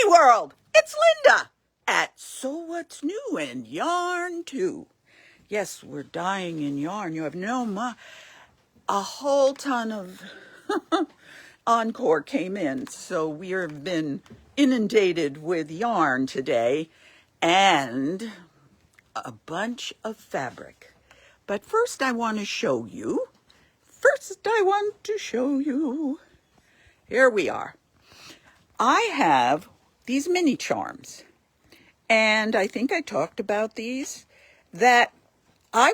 World, it's Linda at So What's New in Yarn Too. Yes, we're dying in yarn. You have a whole ton of encore came in, so we have been inundated with yarn today and a bunch of fabric. But first I want to show you. Here we are. I have these mini charms, and I think I talked about these, that I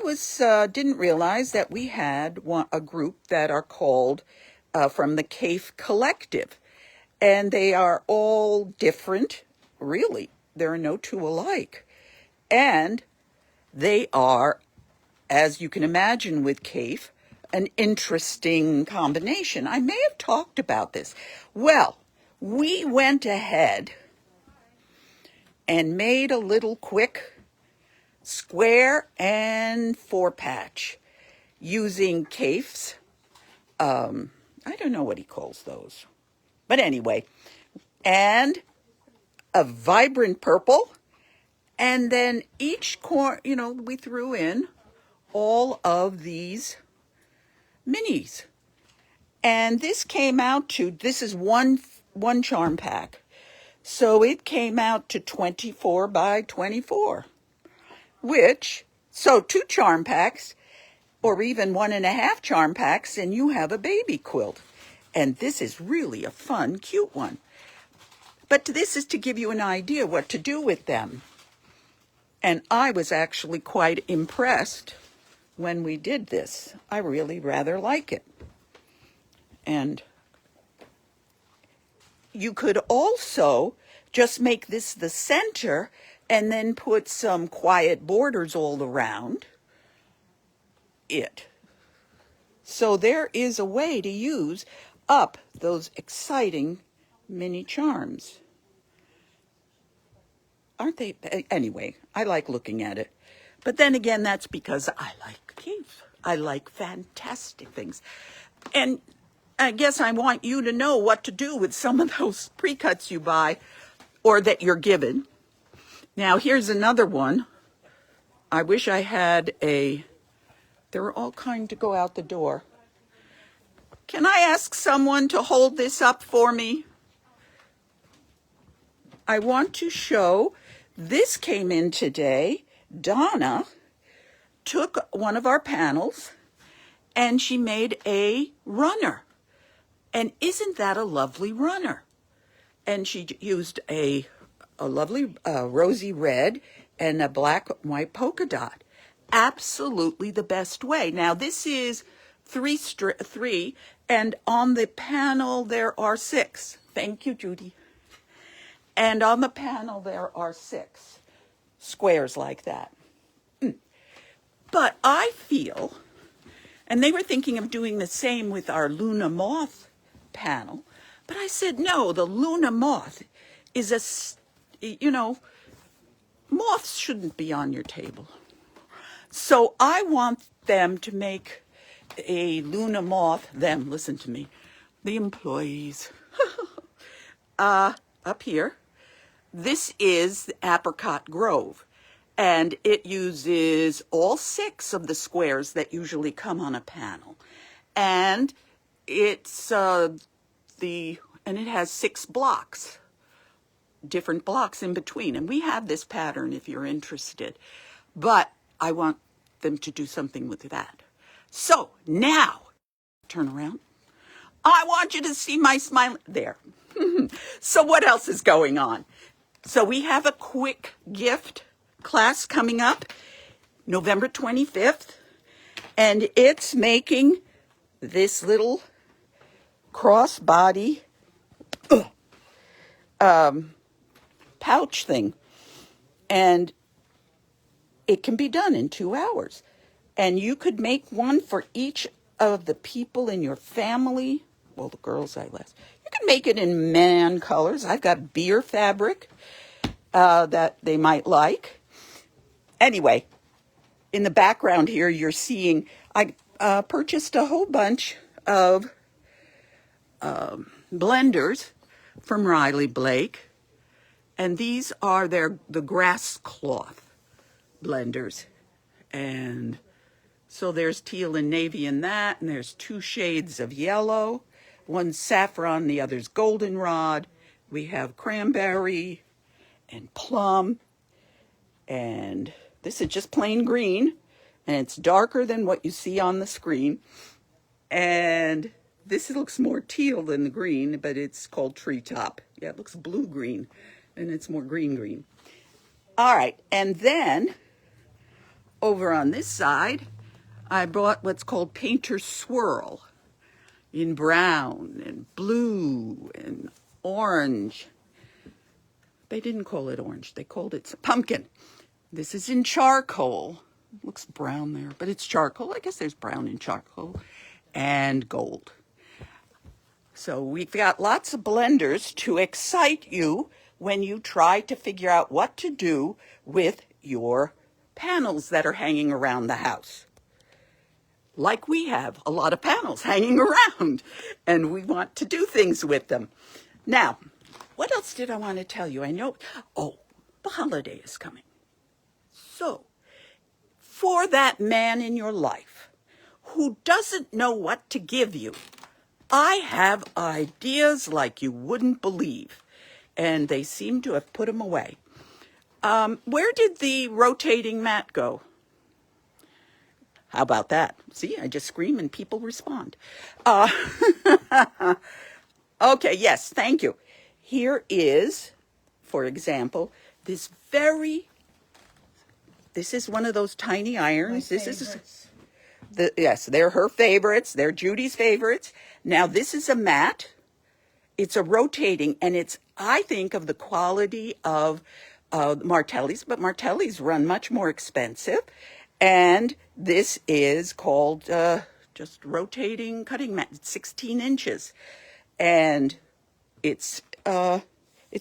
didn't realize that we had a group that are called from the CAFE Collective, and they are all different. Really, there are no two alike, and they are, as you can imagine with CAFE, an interesting combination. I may have talked about this. Well, we went ahead and made a little quick square and 4-patch using CAFE's, I don't know what he calls those, but anyway, and a vibrant purple, and then each corner, we threw in all of these minis, and this is one charm pack, so it came out to 24 by 24, so 2 charm packs, or even 1.5 charm packs, and you have a baby quilt. And this is really a fun, cute one. But this is to give you an idea what to do with them. And I was actually quite impressed when we did this. I really rather like it. And you could also just make this the center and then put some quiet borders all around it. So there is a way to use up those exciting mini charms. Aren't they? Anyway, I like looking at it. But then again, that's because I like CAFE. I like fantastic things. And I guess I want you to know what to do with some of those pre-cuts you buy or that you're given. Now, here's another one. I wish I had they're all kind to go out the door. Can I ask someone to hold this up for me? I want to show, this came in today. Donna took one of our panels and she made a runner. And isn't that a lovely runner? And she used a lovely rosy red and a black and white polka dot. Absolutely the best way. Now this is 3, and on the panel there are 6. Thank you, Judy. And on the panel there are 6 squares like that. But I feel, and they were thinking of doing the same with our Luna Moth panel, but I said, no, the Luna Moth is moths shouldn't be on your table. So I want them to make a Luna Moth, listen to me, the employees, up here. This is Apricot Grove, and it uses all 6 of the squares that usually come on a panel. And it's and it has 6 blocks, different blocks in between. And we have this pattern if you're interested, but I want them to do something with that. So now, turn around. I want you to see my smile there. So what else is going on? So we have a quick gift class coming up November 25th, and it's making this little crossbody pouch thing, and it can be done in 2 hours. And you could make one for each of the people in your family. Well, the girls I less. You can make it in man colors. I've got beer fabric that they might like. Anyway, in the background here, you're seeing I purchased a whole bunch of blenders from Riley Blake. And these are the grass cloth blenders. And so there's teal and navy in that, and there's 2 shades of yellow. One's saffron, the other's goldenrod. We have cranberry and plum. And this is just plain green, and it's darker than what you see on the screen. And this looks more teal than the green, but it's called treetop. Yeah, it looks blue-green, and it's more green-green. All right, and then over on this side, I bought what's called Painter's Swirl in brown and blue and orange. They didn't call it orange. They called it pumpkin. This is in charcoal. Looks brown there, but it's charcoal. I guess there's brown in charcoal and gold. So we've got lots of blenders to excite you when you try to figure out what to do with your panels that are hanging around the house. Like we have a lot of panels hanging around, and we want to do things with them. Now, what else did I want to tell you? I know, the holiday is coming. So, for that man in your life who doesn't know what to give you, I have ideas like you wouldn't believe, and they seem to have put them away. Where did the rotating mat go? How about that? See, I just scream and people respond. Okay, yes, thank you. Here is, for example, this is one of those tiny irons. Yes, they're her favorites. They're Judy's favorites. Now, this is a mat. It's a rotating, and I think, of the quality of Martelli's, but Martelli's run much more expensive. And this is called just rotating cutting mat. It's 16 inches. And it's a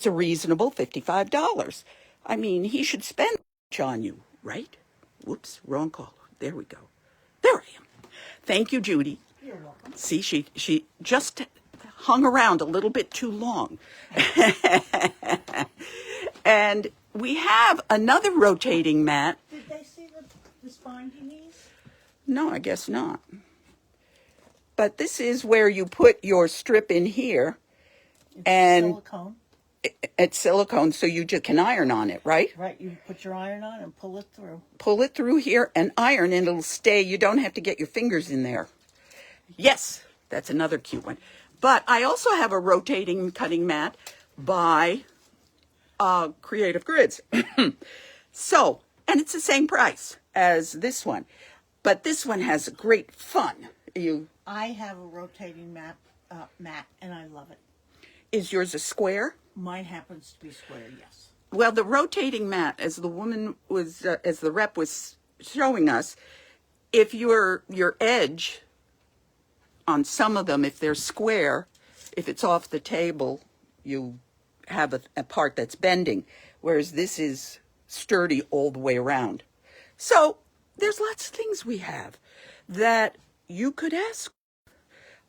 reasonable $55. I mean, he should spend much on you, right? Whoops, wrong call. There we go. There I am. Thank you, Judy. You're welcome. See, she just hung around a little bit too long. And we have another rotating mat. Did they see the spine he needs? No, I guess not. But this is where you put your strip in here. It's silicone. It's silicone, so you just can iron on it, right? Right, you put your iron on and pull it through. Pull it through here and iron, and it'll stay. You don't have to get your fingers in there. Yes, that's another cute one. But I also have a rotating cutting mat by Creative Grids. So, and it's the same price as this one. But this one has great fun. I have a rotating mat, and I love it. Is yours a square? Mine happens to be square, yes. Well, the rotating mat, as the rep was showing us, if your edge on some of them, if they're square, if it's off the table, you have a part that's bending, whereas this is sturdy all the way around. So there's lots of things we have that you could ask.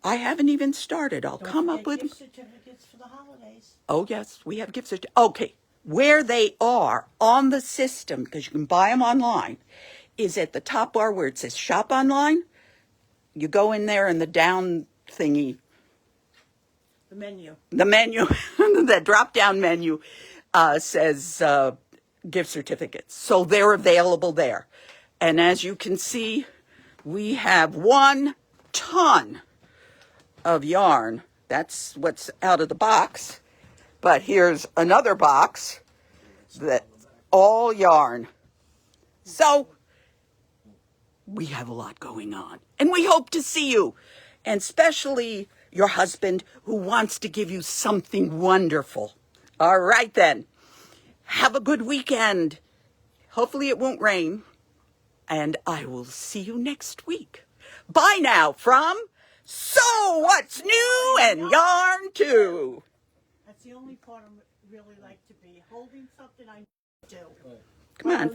I haven't even started. I'll come up with gift certificates for the holidays. Oh, yes, we have gift certificates. Okay, where they are on the system, because you can buy them online, is at the top bar where it says Shop Online. You go in there and the down thingy. The menu. That drop-down menu says gift certificates. So they're available there. And as you can see, we have 1 ton of yarn. That's what's out of the box. But here's another box that all yarn. So we have a lot going on. And we hope to see you. And especially your husband who wants to give you something wonderful. All right then. Have a good weekend. Hopefully it won't rain. And I will see you next week. Bye now from So What's New and Yarn Too. That's the only part I really like to be. Holding something I do. Come on.